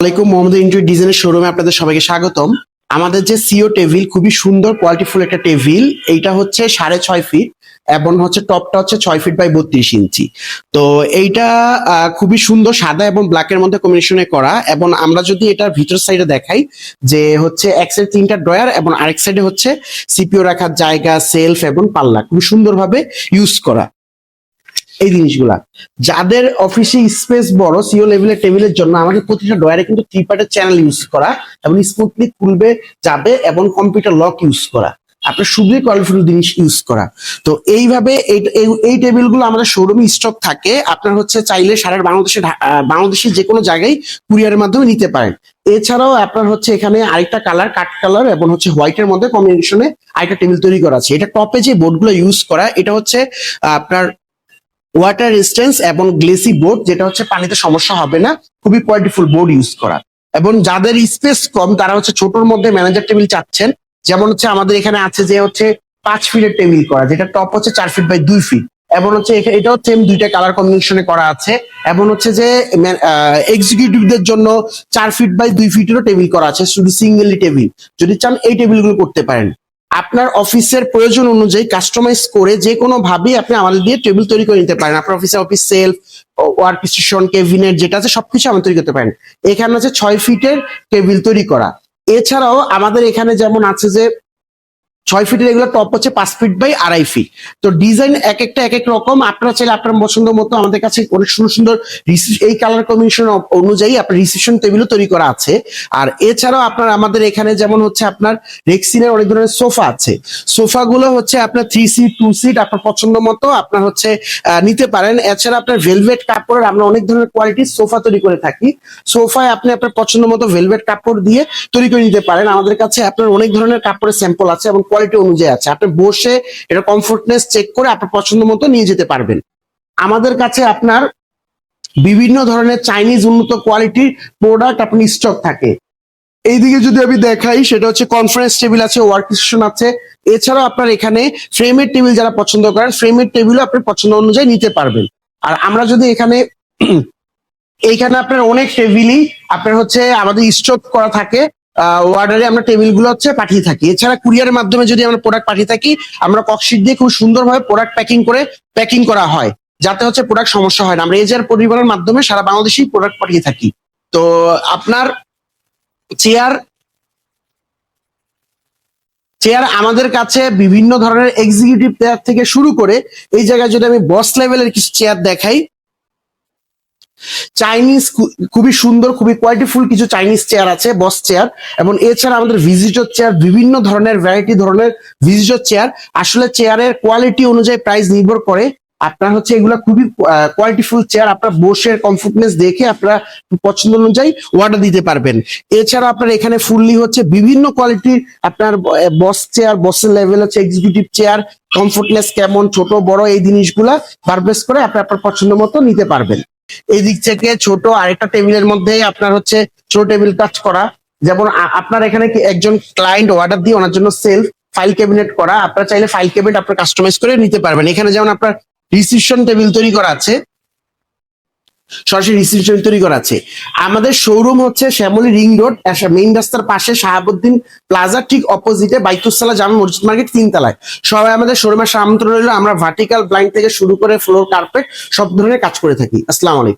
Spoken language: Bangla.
আসসালামাইকুম, মোহাম্মদ ইন্টেরিয়র ডিজাইনের শোরুমে আপনাদের সবাইকে স্বাগতম। আমাদের যে সিও টেবিল খুবই সুন্দর কোয়ালিটিফুল একটা টেবিল। এইটা হচ্ছে 6.5 ফিট এবং হচ্ছে টপটা হচ্ছে 6 ফিট বাই 32 ইঞ্চি। তো এইটা খুবই সুন্দর, সাদা এবং ব্ল্যাকের মধ্যে কম্বিনেশনে করা। এবং আমরা যদি এটার ভিতর সাইডে দেখাই যে হচ্ছে এক সাইডে 3টা ড্রয়ার এবং আরেক সাইডে হচ্ছে সিপিও রাখার জায়গা, সেলফ এবং পাল্লা খুবই সুন্দরভাবে ইউজ করা। এই জিনিসগুলা যাদের অফিসে স্পেস বড় সিও লেভেলের টেবিলের জন্য আমাদের প্রতিটা ডয়ারে কিন্তু 3 পার্টের চ্যানেল ইউজ করা এবং স্মুথলি খুলবে যাবে এবং কম্পিউটার লক ইউজ করা, আপনার খুবই কোয়ালিটিফুল জিনিস ইউজ করা। তো এইভাবে এই টেবিলগুলো আমাদের শোরুমে স্টক থাকে। আপনার হচ্ছে চাইলে সারা বাংলাদেশের যে কোনো জায়গায় কুরিয়ারের মাধ্যমে নিতে পারেন। এছাড়াও আপনার হচ্ছে এখানে আরেকটা কালার, কাঠ কালার এবং হচ্ছে হোয়াইটের মধ্যে কম্বিনেশনে আরেকটা টেবিল তৈরি করা আছে। এটা টপে যে বোর্ডগুলো ইউজ করা, এটা হচ্ছে আপনার ওয়াটার রেজিস্ট্যান্স এবং গ্লেসি বোর্ড, যেটা হচ্ছে পানিতে সমস্যা হবে না, খুবই কোয়ালিটিফুল বোর্ড ইউজ করা। এবং যাদের স্পেস কম তারা হচ্ছে ছোটর মধ্যে ম্যানেজার টেবিল চাচ্ছেন, যেমন হচ্ছে আমাদের এখানে আছে যে হচ্ছে 5 ফিটের টেবিল করা, যেটা টপ হচ্ছে 4 ফিট বাই 2 ফিট এবং হচ্ছে এটাও সেম 2টা কালার কম্বিনেশনে করা আছে। এবং হচ্ছে যে এক্সিকিউটিভদের জন্য 4 ফিট বাই 2 ফিটেরও টেবিল করা আছে, শুধু সিঙ্গেলি টেবিল। যদি চান এই টেবিলগুলো করতে পারেন। আপনার অফিসের প্রয়োজন অনুযায়ী কাস্টমাইজ করে যে কোনো ভাবে আপনি আমাদের দিয়ে টেবিল তৈরি করে নিতে পারেন। আপনার office self, work station, cabinet যেটা আছে সবকিছু আমাদের তৈরি করতে পারেন। এখানে আছে 6 ফিটের টেবিল তৈরি করা। এছাড়াও আমাদের এখানে যেমন আছে যে 6 ফিটের এগুলো টপ হচ্ছে 5 ফিট বাই 2.5 ফিট। তো ডিজাইন এক একটা এক এক রকম। আপনারা চাইলে আপনার পছন্দ মতো আমাদের কাছে অনেক সুন্দর সুন্দর এই কালার কম্বিনেশন অনুযায়ী আপনার রিসেপশন টেবিলও তৈরি করা আছে। আর এছাড়াও আপনার আমাদের এখানে যেমন হচ্ছে আপনার রেক্সিনের অনেক ধরনের সোফা আছে। সোফাগুলো হচ্ছে আপনার 3 সিট 2 সিট আপনার পছন্দ মতো আপনার হচ্ছে নিতে পারেন। এছাড়া আপনার ভেলভেট কাপড়ের আমরা অনেক ধরনের কোয়ালিটির সোফা তৈরি করে থাকি। সোফায় আপনি আপনার পছন্দ মতো ভেলভেট কাপড় দিয়ে তৈরি করে নিতে পারেন। আমাদের কাছে আপনার অনেক ধরনের কাপড়ের স্যাম্পল আছে এবং কোয়ালিটি অনুযায়ী আছে। আপনি বসে এটা কমফোর্টনেস চেক করে আপনার পছন্দ মতো নিয়ে যেতে পারবেন। আমাদের কাছে আপনার বিভিন্ন ধরনের চাইনিজ উন্নত কোয়ালিটির প্রোডাক্ট আপনি স্টক থাকে। এইদিকে যদি আমি দেখাই সেটা হচ্ছে কনফারেন্স টেবিল আছে, ওয়ার্ক স্টেশন আছে। এছাড়াও আপনার এখানে ফ্রেমের টেবিল যারা পছন্দ করেন ফ্রেমের টেবিলও আপনি পছন্দ অনুযায়ী নিতে পারবেন। আর আমরা যদি এইখানে আপনার অনেক টেবিলই আপনার হচ্ছে আমাদের স্টক করা থাকে। অর্ডারে আমরা টেবিল গুলো হচ্ছে পাঠিয়ে থাকি। এছাড়া কুরিয়ারের মাধ্যমে যদি আমরা প্রোডাক্ট পাঠিয়ে থাকি, আমরা ককশিট দিয়ে খুব সুন্দরভাবে প্রোডাক্ট প্যাকিং করা হয়, যাতে হচ্ছে প্রোডাক্ট সমস্যা হয় না। আমরা এজার পরিবারের মাধ্যমে সারা বাংলাদেশেই প্রোডাক্ট পাঠিয়ে থাকি। তো আপনার চেয়ার চেয়ার আমাদের কাছে বিভিন্ন ধরনের এক্সিকিউটিভ চেয়ার থেকে শুরু করে এই জায়গায় যদি আমি বস লেভেলের কিছু চেয়ার দেখাই, চাইনিজ খুবই সুন্দর খুবই কোয়ালিটিফুল কিছু চাইনিজ চেয়ার আছে, বস চেয়ার। এবং এছাড়া আমাদের ভিজিটর চেয়ার, বিভিন্ন ধরনের ভ্যারাইটি ধরনের ভিজিটর চেয়ার। আসলে চেয়ারের কোয়ালিটি অনুযায়ী প্রাইস নির্ভর করে। আপনার হচ্ছে এগুলা খুবই কোয়ালিটিফুল চেয়ার, আপনার বসের কমফোর্টনেস দেখে আপনারা পছন্দ অনুযায়ী অর্ডার দিতে পারবেন। এছাড়া আপনার এখানে ফুললি হচ্ছে বিভিন্ন কোয়ালিটির আপনার বস চেয়ার, বসের লেভেল হচ্ছে এক্সিকিউটিভ চেয়ার, কমফোর্টনেস কেমন, ছোট বড় এই জিনিসগুলা বারবেস করে আপনি আপনার পছন্দ মতো নিতে পারবেন। এই দিক থেকে ছোট আরেকটা টেবিলের মধ্যে আপনার হচ্ছে ছোট টেবিল কাজ করা, যেমন আপনার এখানে একজন ক্লায়েন্ট অর্ডার দিয়ে ওনার জন্য সেলফ ফাইল ক্যাবিনেট করা, আপনারা চাইলে ফাইল ক্যাবিনেট আপনার কাস্টমাইজ করে নিতে পারবেন। এখানে যেমন আপনার রিসিপশন টেবিল তৈরি করা আছে, সরাসরি রিসিপশন তৈরি করা আছে। আমাদের শোরুম হচ্ছে শ্যামলী রিং রোড মেইন রাস্তার পাশে শাহাবুদ্দিন প্লাজা ঠিক অপোজিটে বাইতুসালা জামে মসজিদ মার্কেট 3 তলায়। সবাই আমাদের শোরুমের আমন্ত্রণ রইল। আমরা ভার্টিক্যাল ব্লাইন্ড থেকে শুরু করে ফ্লোর কার্পেট সব ধরনের কাজ করে থাকি। আসসালামু আলাইকুম।